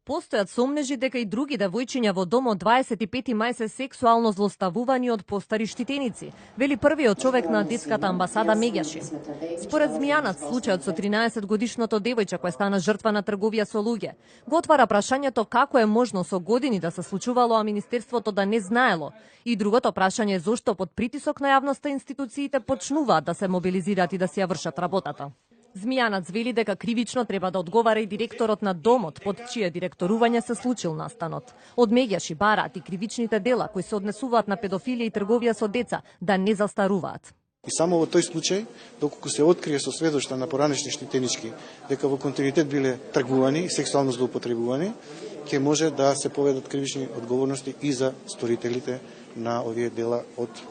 Постојат сомнежи дека и други девојчиња во домот 25 мај се сексуално злоставувани од постари штитеници, вели првиот човек на детската амбасада Меѓаши. Според Змијанац, случајот со 13-годишното девојче кој стана жртва на трговија со луѓе, го отвара прашањето како е можно со години да се случувало, а Министерството да не знаело. И другото прашање е зошто под притисок на јавноста институциите почнуваат да се мобилизираат и да си ја вршат работата. Змијанац вели дека кривично треба да одговара и директорот на домот, под чие директорување се случил настанот. Од Меѓаши бараат и кривичните дела кои се однесуваат на педофилија и трговија со деца да не застаруваат. И само во тој случај, доколку се открие со сведоштва на поранешни штитенички дека во континуитет биле тргувани и сексуално злоупотребувани, ќе може да се поведат кривични одговорности и за сторителите на овие дела од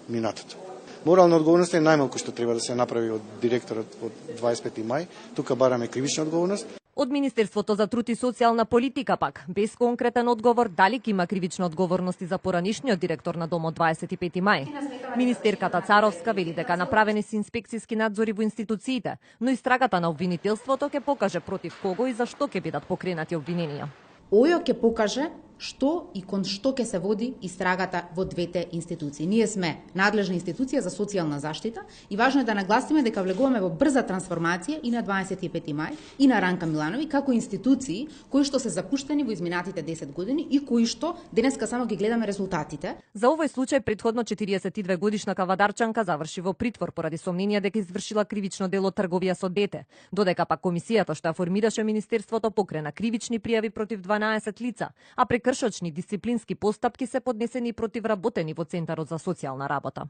минатото. Морална одговорност е најмалку што треба да се направи од директорот од 25 мај. Тука бараме кривична одговорност. Од Министерството за труд и социјална политика пак, без конкретен одговор дали ќе има кривична одговорност и за поранишниот директор на домот 25 мај. Министерката Царовска вели дека направени се инспекцијски надзори во институциите, но истрагата на обвинителството ќе покаже против кого и зашто ќе бидат покренати обвиненија. ОЈО ќе покаже што и кон што ќе се води истрагата во двете институции. Ние сме надлежна институција за социјална заштита и важно е да нагласиме дека влегуваме во брза трансформација и на 25 мај и на Ранка Миланови како институции кои што се запуштени во изминатите 10 години и кои што денеска само ги гледаме резултатите. За овој случај претходно 42 годишна кавадарчанка заврши во притвор поради сомненија дека извршила кривично дело трговија со дете, додека пак комисијата што ја формираше Министерството покрена кривични пријави против 12 лица, а кршочни дисциплински постапки се поднесени против работени во Центарот за социјална работа.